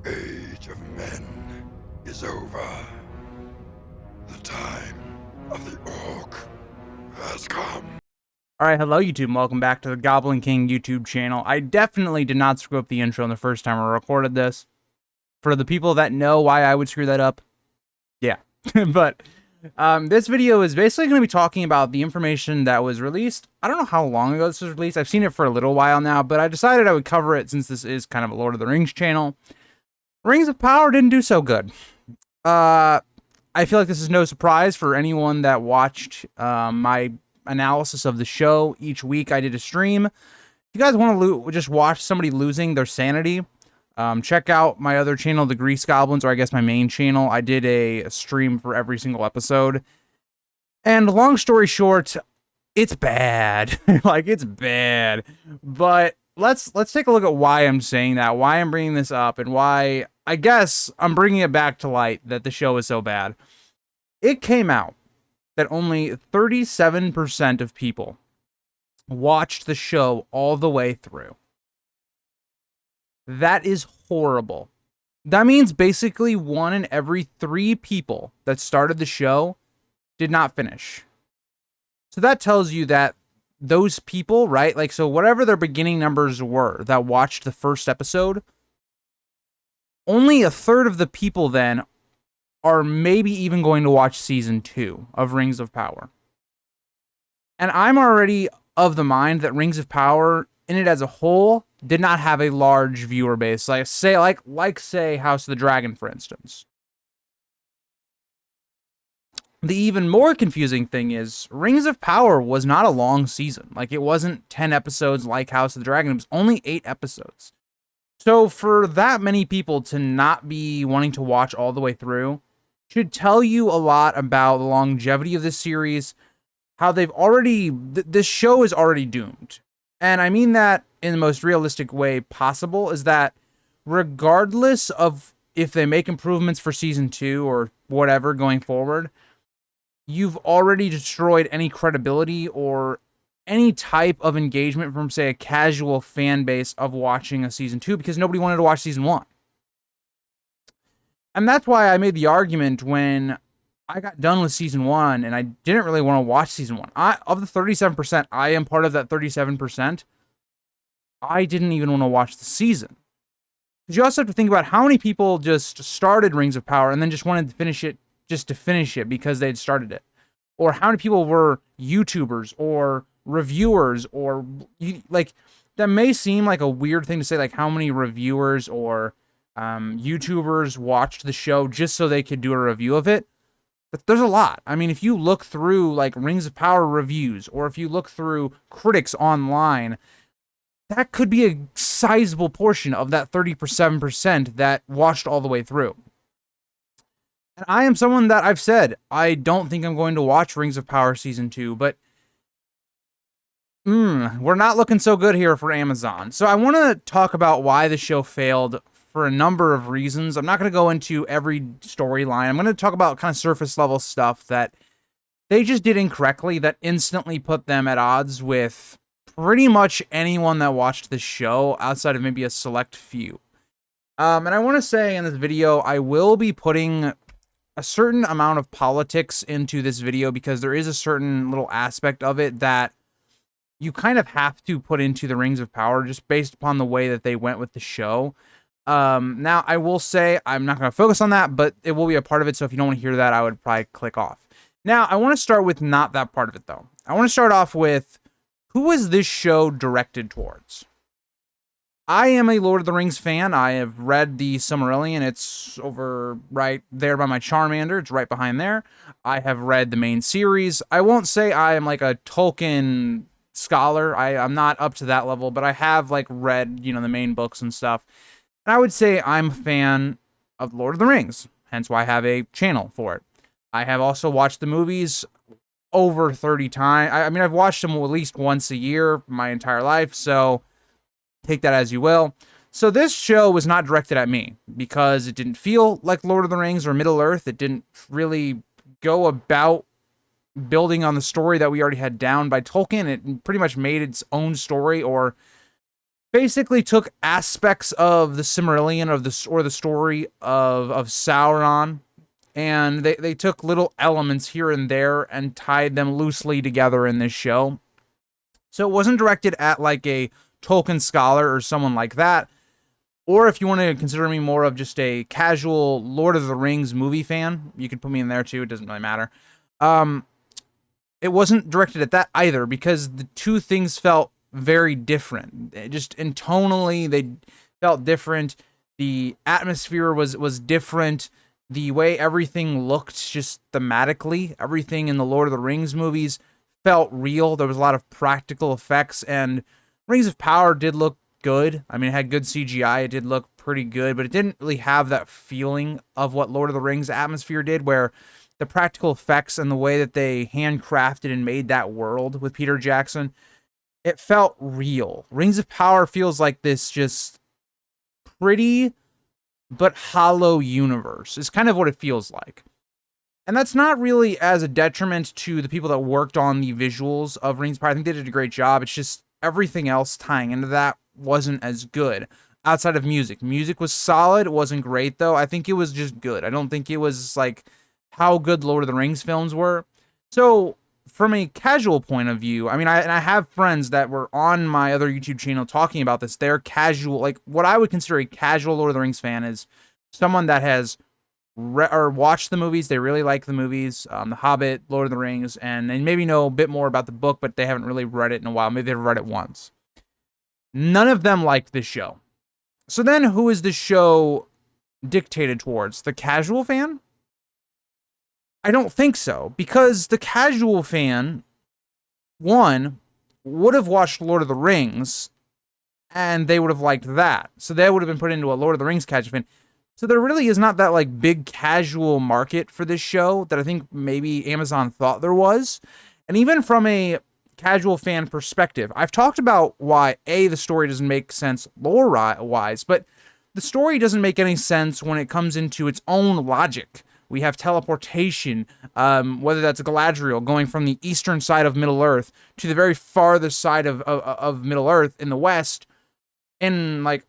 Age of Men is over. The time of the Orc has come. Alright, hello YouTube, welcome back to the Goblin King YouTube channel. I definitely did not screw up the intro the first time I recorded this. For the people that know why I would screw that up, yeah. But this video is basically going to be talking about the information that was released. I don't know how long ago this was released. I've seen it for a little while now, but I decided I would cover it since this is kind of a Lord of the Rings channel. Rings of Power didn't do so good. I feel like this is no surprise for anyone that watched my analysis of the show. Each week I did a stream. If you guys want to just watch somebody losing their sanity, check out my other channel, The Grease Goblins, or I guess my main channel. I did a stream for every single episode. And long story short, it's bad. Like, it's bad. But let's take a look at why I'm saying that, why I'm bringing this up, and why I guess I'm bringing it back to light that the show is so bad. It came out that only 37% of people watched the show all the way through. That is horrible. That means basically 1 in every 3 people that started the show did not finish. So that tells you that those people, right? Like, so whatever their beginning numbers were that watched the first episode, only a third of the people then are maybe even going to watch season 2 of Rings of Power. And I'm already of the mind that Rings of Power, in it as a whole, did not have a large viewer base. Like say House of the Dragon, for instance. The even more confusing thing is Rings of Power was not a long season. Like, it wasn't 10 episodes like House of the Dragon. It was only 8 episodes. So for that many people to not be wanting to watch all the way through should tell you a lot about the longevity of this series, how they've already, this show is already doomed. And I mean that in the most realistic way possible, is that regardless of if they make improvements for season 2 or whatever going forward, you've already destroyed any credibility or any type of engagement from, say, a casual fan base of watching a season 2, because nobody wanted to watch season 1. And that's why I made the argument when I got done with season 1 and I didn't really want to watch season 1. Of the 37%, I am part of that 37%. I didn't even want to watch the season. Because you also have to think about how many people just started Rings of Power and then just wanted to finish it just to finish it because they'd started it. Or how many people were YouTubers or reviewers, or like, that may seem like a weird thing to say, like how many reviewers or YouTubers watched the show just so they could do a review of it. But there's a lot. I mean, if you look through like Rings of Power reviews, or if you look through critics online, that could be a sizable portion of that 37% that watched all the way through. And I am someone that I've said, I don't think I'm going to watch Rings of Power Season 2, but we're not looking so good here for Amazon. So I want to talk about why the show failed for a number of reasons. I'm not going to go into every storyline. I'm going to talk about kind of surface level stuff that they just did incorrectly that instantly put them at odds with pretty much anyone that watched the show outside of maybe a select few. And I want to say in this video, I will be putting a certain amount of politics into this video, because there is a certain little aspect of it that you kind of have to put into the Rings of Power just based upon the way that they went with the show. Now, I will say I'm not going to focus on that, but it will be a part of it, so if you don't want to hear that, I would probably click off. Now, I want to start with not that part of it, though. I want to start off with, who is this show directed towards? I am a Lord of the Rings fan. I have read the Silmarillion. It's over right there by my Charmander. It's right behind there. I have read the main series. I won't say I am like a Tolkien scholar. I'm not up to that level, but I have like read, the main books and stuff. And I would say I'm a fan of Lord of the Rings, hence why I have a channel for it. I have also watched the movies over 30 times. I mean, I've watched them at least once a year my entire life, so take that as you will. So this show was not directed at me because it didn't feel like Lord of the Rings or Middle-earth. It didn't really go about building on the story that we already had down by Tolkien. It pretty much made its own story, or basically took aspects of the Silmarillion or the story of Sauron, and they took little elements here and there and tied them loosely together in this show. So it wasn't directed at like a Tolkien scholar or someone like that. Or if you want to consider me more of just a casual Lord of the Rings movie fan, you could put me in there too. It doesn't really matter. It wasn't directed at that either, because the two things felt very different. Just intonally, they felt different. The atmosphere was different. The way everything looked, just thematically, everything in the Lord of the Rings movies felt real. There was a lot of practical effects, and Rings of Power did look good. I mean, it had good CGI. It did look pretty good, but it didn't really have that feeling of what Lord of the Rings atmosphere did, where the practical effects and the way that they handcrafted and made that world with Peter Jackson, it felt real. Rings of Power feels like this just pretty but hollow universe is kind of what it feels like. And that's not really as a detriment to the people that worked on the visuals of Rings of Power. I think they did a great job. It's just everything else tying into that wasn't as good outside of music. Music was solid. It wasn't great, though. I think it was just good. I don't think it was like how good Lord of the Rings films were. So from a casual point of view, I mean, I have friends that were on my other YouTube channel talking about this. They're casual, like what I would consider a casual Lord of the Rings fan is someone that has watched the movies. They really like the movies, The Hobbit, Lord of the Rings, and they maybe know a bit more about the book, but they haven't really read it in a while. Maybe they've read it once. None of them liked this show. So then who is this show dictated towards? The casual fan? I don't think so, because the casual fan, one, would have watched Lord of the Rings, and they would have liked that. So they would have been put into a Lord of the Rings casual fan. So there really is not that like big casual market for this show that I think maybe Amazon thought there was. And even from a casual fan perspective, I've talked about why the story doesn't make sense lore-wise, but the story doesn't make any sense when it comes into its own logic. We have teleportation, whether that's Galadriel going from the eastern side of Middle-earth to the very farthest side of Middle-earth in the west in like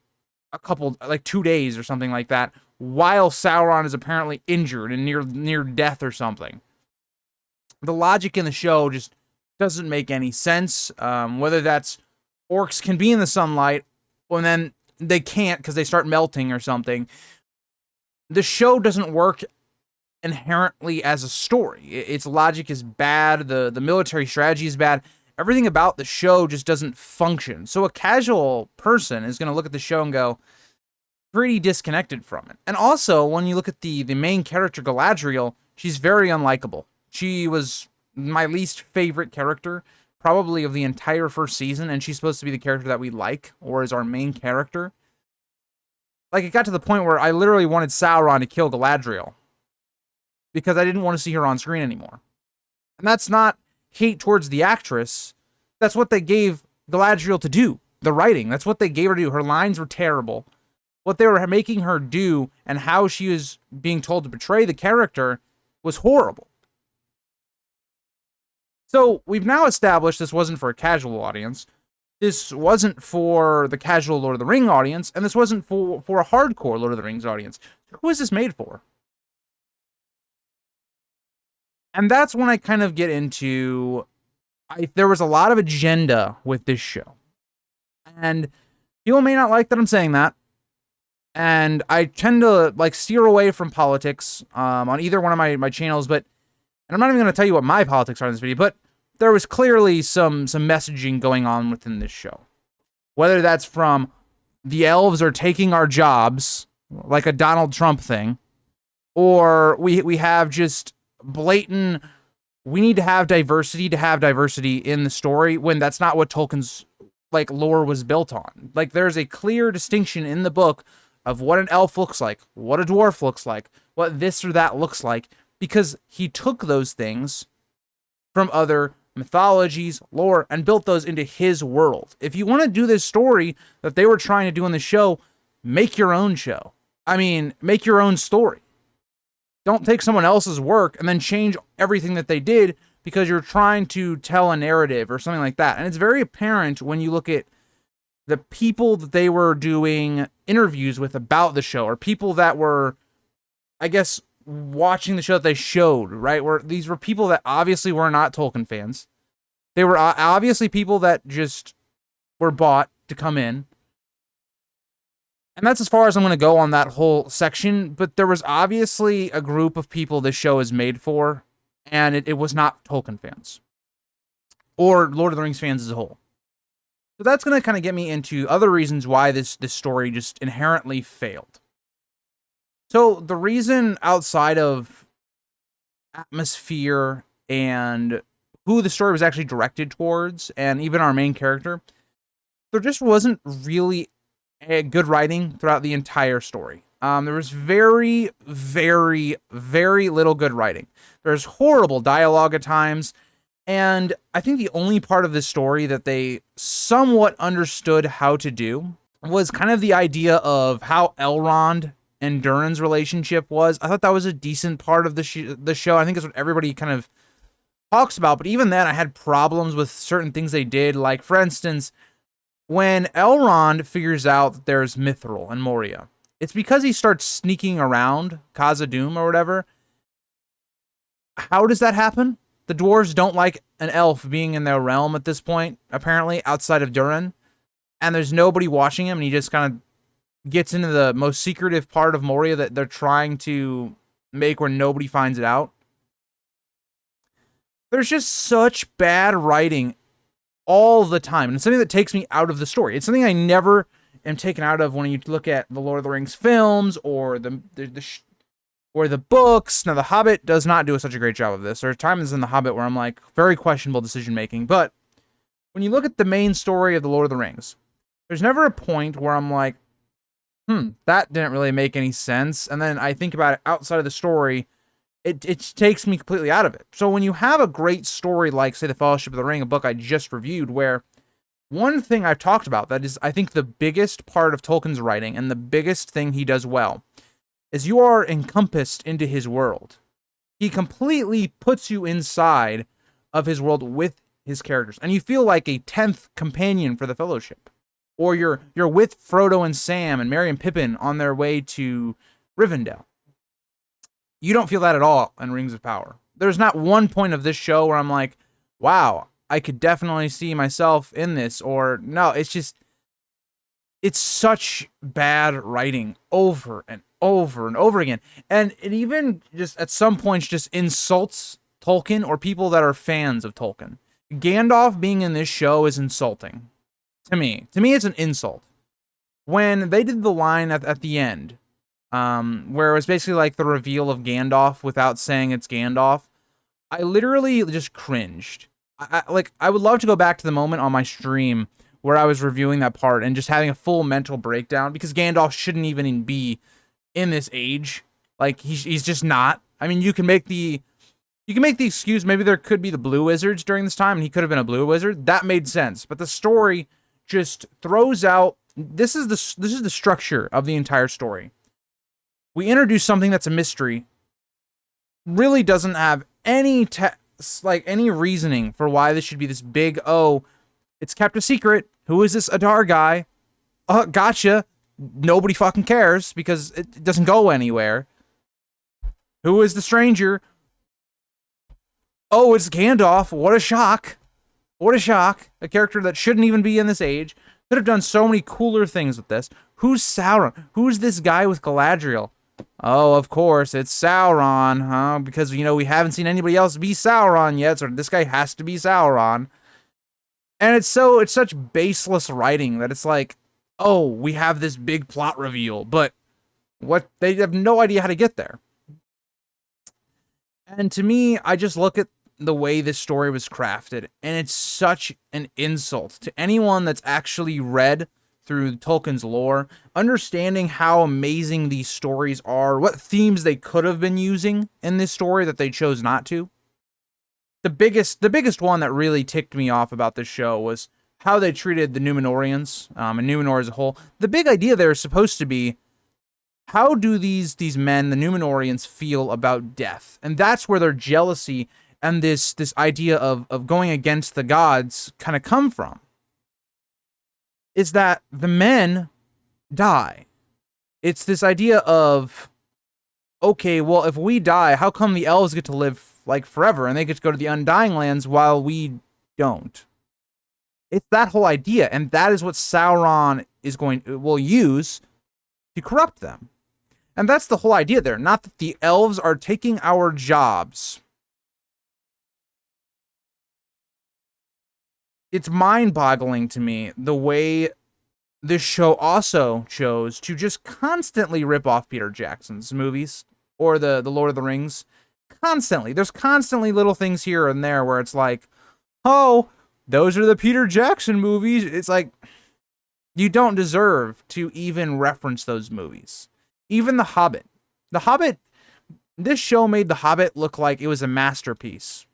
a couple, like 2 days or something like that, while Sauron is apparently injured and near death or something. The logic in the show just doesn't make any sense. Whether that's orcs can be in the sunlight, and then they can't because they start melting or something. The show doesn't work inherently as a story. Its logic is bad. The military strategy is bad. Everything about the show just doesn't function. So a casual person is going to look at the show and go, pretty disconnected from it. And also, when you look at the main character, Galadriel, she's very unlikable. She was my least favorite character, probably of the entire first season, and she's supposed to be the character that we like, or is our main character. Like, it got to the point where I literally wanted Sauron to kill Galadriel, because I didn't want to see her on screen anymore. And that's not hate towards the actress. That's what they gave Galadriel to do. The writing. That's what they gave her to do. Her lines were terrible. What they were making her do and how she was being told to portray the character was horrible. So we've now established this wasn't for a casual audience. This wasn't for the casual Lord of the Ring audience, and this wasn't for a hardcore Lord of the Rings audience. Who is this made for? And that's when I kind of get into, there was a lot of agenda with this show. And people may not like that I'm saying that. And I tend to like steer away from politics on either one of my channels, but, and I'm not even going to tell you what my politics are in this video, but there was clearly some messaging going on within this show. Whether that's from the elves are taking our jobs, like a Donald Trump thing, or we have just blatant, we need to have diversity in the story, when that's not what Tolkien's like lore was built on. Like, there's a clear distinction in the book of what an elf looks like, what a dwarf looks like, what this or that looks like, because he took those things from other mythologies, lore, and built those into his world. If you want to do this story that they were trying to do in the show, make your own show. I mean, make your own story. Don't take someone else's work and then change everything that they did because you're trying to tell a narrative or something like that. And it's very apparent when you look at the people that they were doing interviews with about the show, or people that were, I guess, watching the show that they showed, right? These were people that obviously were not Tolkien fans. They were obviously people that just were bought to come in. And that's as far as I'm going to go on that whole section. But there was obviously a group of people this show is made for, and it was not Tolkien fans or Lord of the Rings fans as a whole. So that's going to kind of get me into other reasons why this story just inherently failed. So the reason, outside of atmosphere and who the story was actually directed towards, and even our main character, there just wasn't really a good writing throughout the entire story. There was very, very, very little good writing. There's horrible dialogue at times, and I think the only part of this story that they somewhat understood how to do was kind of the idea of how Elrond and Durin's relationship was. I thought that was a decent part of the show. I think that's what everybody kind of talks about, but even then I had problems with certain things they did. Like, for instance, when Elrond figures out that there's Mithril in Moria, it's because he starts sneaking around Khazad-dûm or whatever. How does that happen? The dwarves don't like an elf being in their realm at this point, apparently, outside of Durin. And there's nobody watching him, and he just kind of gets into the most secretive part of Moria that they're trying to make where nobody finds it out. There's just such bad writing all the time. And it's something that takes me out of the story. It's something I never am taken out of when you look at the Lord of the Rings films or the books. Now, The Hobbit does not do such a great job of this. There are times in The Hobbit where I'm like, very questionable decision making. But when you look at the main story of the Lord of the Rings, there's never a point where I'm like, that didn't really make any sense. And then I think about it outside of the story, it takes me completely out of it. So when you have a great story like, say, The Fellowship of the Ring, a book I just reviewed, where one thing I've talked about that is, I think, the biggest part of Tolkien's writing and the biggest thing he does well is you are encompassed into his world. He completely puts you inside of his world with his characters, and you feel like a 10th companion for the Fellowship. Or you're with Frodo and Sam and Merry and Pippin on their way to Rivendell. You don't feel that at all in Rings of Power. There's not one point of this show where I'm like, wow, I could definitely see myself in this. Or no, it's such bad writing over and over and over again. And it even just at some points just insults Tolkien or people that are fans of Tolkien. Gandalf being in this show is insulting. To me, it's an insult. When they did the line at the end, where it was basically like the reveal of Gandalf without saying it's Gandalf, I literally just cringed. I would love to go back to the moment on my stream where I was reviewing that part and just having a full mental breakdown, because Gandalf shouldn't even be in this age. Like, he's just not. I mean, you can make the excuse, maybe there could be the blue wizards during this time and he could have been a blue wizard. That made sense. But the story just throws out, this is the structure of the entire story. We introduce something that's a mystery, really doesn't have any any reasoning for why this should be this big, it's kept a secret. Who is this Adar guy? Gotcha. Nobody fucking cares because it doesn't go anywhere. Who is the stranger? Oh, it's Gandalf. What a shock. What a shock. A character that shouldn't even be in this age. Could have done so many cooler things with this. Who's Sauron? Who's this guy with Galadriel? Oh, of course, it's Sauron, huh? Because, we haven't seen anybody else be Sauron yet, so this guy has to be Sauron. And it's such baseless writing that it's like, oh, we have this big plot reveal, but they have no idea how to get there. And to me, I just look at the way this story was crafted, and it's such an insult to anyone that's actually read through Tolkien's lore, understanding how amazing these stories are, what themes they could have been using in this story that they chose not to. The biggest one that really ticked me off about this show was how they treated the Númenóreans, and Númenor as a whole. The big idea there is supposed to be, how do these men, the Númenóreans, feel about death? And that's where their jealousy and this idea of going against the gods kind of come from. is that the men die. It's this idea of, okay, well, if we die, how come the elves get to live like forever and they get to go to the Undying Lands while we don't? It's that whole idea, and that is what Sauron will use to corrupt them. And that's the whole idea there. Not that the elves are taking our jobs. It's mind-boggling to me the way this show also chose to just constantly rip off Peter Jackson's movies or the Lord of the Rings. Constantly. There's constantly little things here and there where it's like, oh, those are the Peter Jackson movies. It's like, you don't deserve to even reference those movies. Even The Hobbit. The Hobbit, this show made The Hobbit look like it was a masterpiece.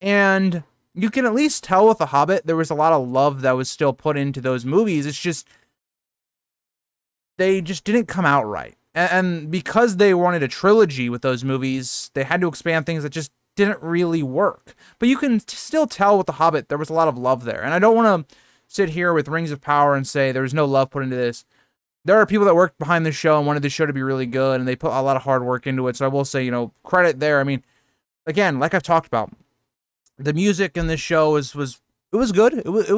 And you can at least tell with The Hobbit, there was a lot of love that was still put into those movies. It's just, they just didn't come out right. And because they wanted a trilogy with those movies, they had to expand things that just didn't really work. But you can still tell with The Hobbit, there was a lot of love there. And I don't want to sit here with Rings of Power and say there was no love put into this. There are people that worked behind the show and wanted the show to be really good, and they put a lot of hard work into it. So I will say, credit there. I mean, again, like I've talked about, the music in this show was good. It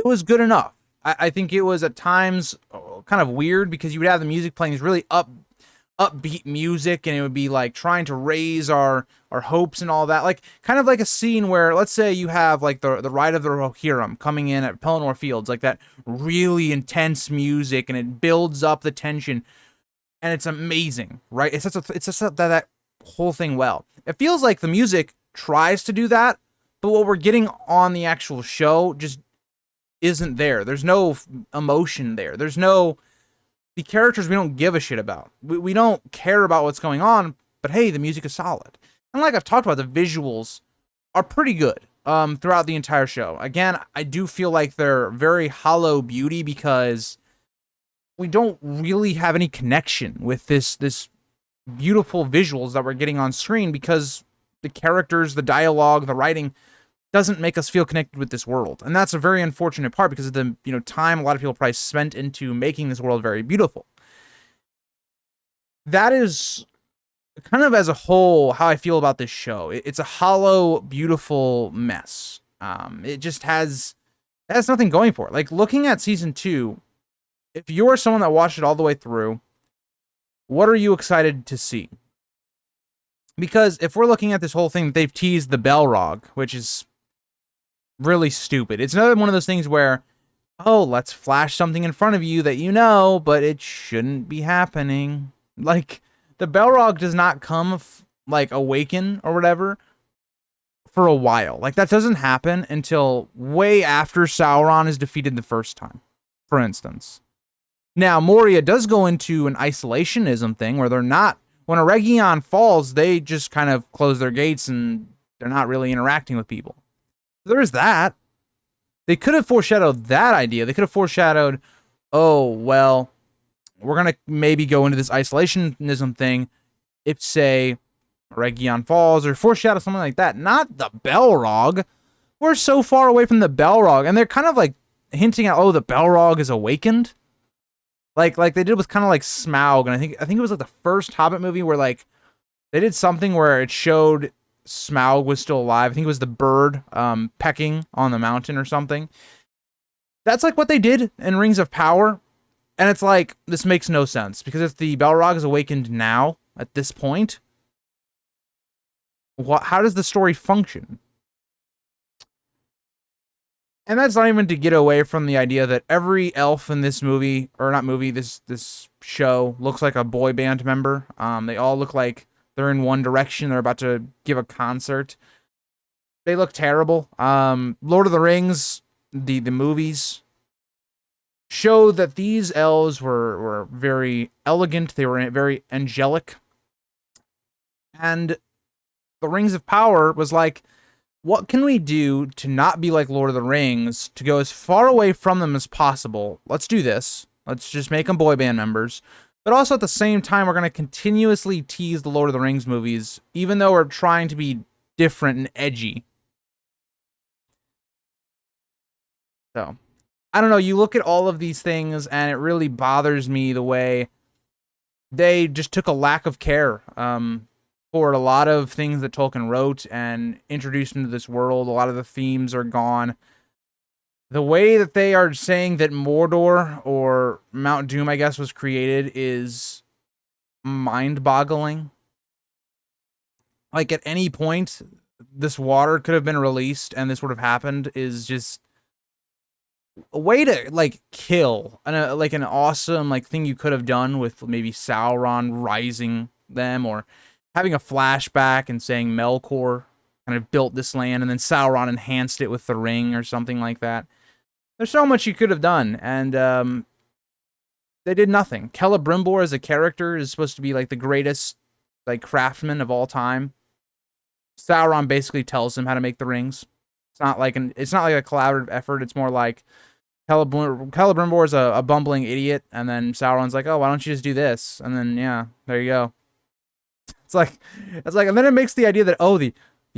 was good enough. I think it was at times kind of weird because you would have the music playing this really upbeat music, and it would be like trying to raise our hopes and all that. Like kind of like a scene where, let's say you have like the Ride of the Rohirrim coming in at Pelennor Fields, like that really intense music, and it builds up the tension, and it's amazing, right? It's just that whole thing well. It feels like the music tries to do that, but what we're getting on the actual show just isn't there. There's no emotion there. There's no, the characters we don't give a shit about. We don't care about what's going on, but hey, the music is solid. And like I've talked about, the visuals are pretty good throughout the entire show. Again, I do feel like they're very hollow beauty because we don't really have any connection with this beautiful visuals that we're getting on screen because the characters, the dialogue, the writing doesn't make us feel connected with this world. And that's a very unfortunate part because of the time a lot of people probably spent into making this world very beautiful. That is kind of as a whole how I feel about this show. It's a hollow, beautiful mess. It just has nothing going for it. Like looking at season 2, if you're someone that watched it all the way through, what are you excited to see? Because if we're looking at this whole thing, they've teased the Bellrog, which is really stupid. It's another one of those things where, oh, let's flash something in front of you that you know, but it shouldn't be happening. Like, the Bellrog does not come, awaken or whatever for a while. Like, that doesn't happen until way after Sauron is defeated the first time, for instance. Now, Moria does go into an isolationism thing where they're not, when Eregion falls, they just kind of close their gates and they're not really interacting with people. There is that. They could have foreshadowed that idea. They could have foreshadowed, oh, well, we're going to maybe go into this isolationism thing if, say, Eregion falls, or foreshadow something like that. Not the Bellrog. We're so far away from the Bellrog, and they're kind of like hinting at, oh, the Bellrog is awakened. Like they did with kind of like Smaug, and I think it was like the first Hobbit movie where like they did something where it showed Smaug was still alive. I think it was the bird pecking on the mountain or something. That's like what they did in Rings of Power. And it's like, this makes no sense. Because if the Bellrog is awakened now, at this point, how does the story function? And that's not even to get away from the idea that every elf in this movie, or not movie, this show, looks like a boy band member. They all look like they're in one direction. They're about to give a concert. They look terrible. Lord of the Rings, the movies, show that these elves were very elegant. They were very angelic. And the Rings of Power was like, what can we do to not be like Lord of the Rings, to go as far away from them as possible? Let's do this. Let's just make them boy band members. But also at the same time, we're going to continuously tease the Lord of the Rings movies, even though we're trying to be different and edgy. So, I don't know, you look at all of these things and it really bothers me the way they just took a lack of care for a lot of things that Tolkien wrote and introduced into this world. A lot of the themes are gone. The way that they are saying that Mordor, or Mount Doom, I guess, was created is mind-boggling. Like, at any point, this water could have been released and this would have happened is just a way to, like, kill like an awesome, like, thing you could have done with maybe Sauron rising them, or having a flashback and saying Melkor kind of built this land and then Sauron enhanced it with the ring or something like that. There's so much you could have done, and they did nothing. Celebrimbor as a character is supposed to be like the greatest, like, craftsman of all time. Sauron basically tells him how to make the rings. It's not like a collaborative effort. It's more like Celebrimbor is a bumbling idiot, and then Sauron's like, "Oh, why don't you just do this?" And then yeah, there you go. It's like, and then it makes the idea that, oh, the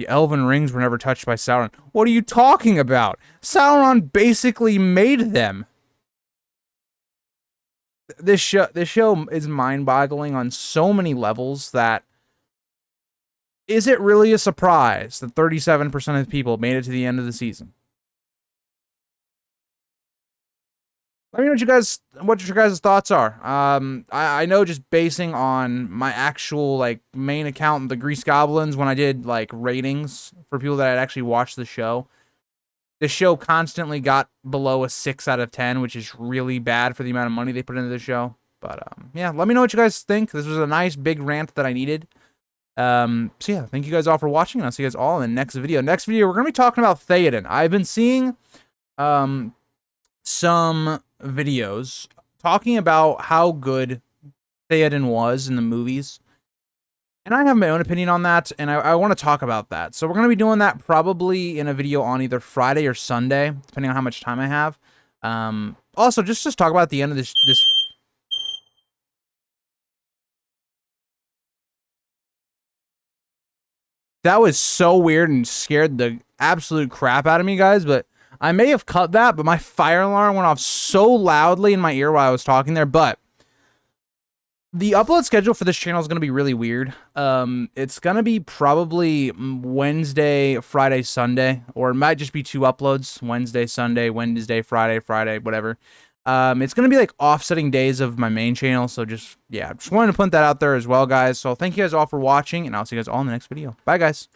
elven rings were never touched by Sauron. What are you talking about? Sauron basically made them. This show is mind-boggling on so many levels that, is it really a surprise that 37% of people made it to the end of the season? Let me know what your guys' thoughts are. I know, just basing on my actual, like, main account, the Grease Goblins, when I did, like, ratings for people that had actually watched the show constantly got below a 6 out of 10, which is really bad for the amount of money they put into the show. But yeah, let me know what you guys think. This was a nice big rant that I needed. So yeah, thank you guys all for watching, and I'll see you guys all in the next video. Next video, we're gonna be talking about Theoden. I've been seeing some videos talking about how good Theoden was in the movies, and I have my own opinion on that, and I want to talk about that. So we're going to be doing that probably in a video on either Friday or Sunday, depending on how much time I have. Also, just talk about at the end of this that was so weird and scared the absolute crap out of me, guys, but I may have cut that, but my fire alarm went off so loudly in my ear while I was talking there. But the upload schedule for this channel is going to be really weird. It's going to be probably Wednesday, Friday, Sunday, or it might just be 2 uploads, Wednesday, Sunday, Wednesday, Friday, whatever. It's going to be like offsetting days of my main channel. So just, yeah, just wanted to put that out there as well, guys. So thank you guys all for watching, and I'll see you guys all in the next video. Bye, guys.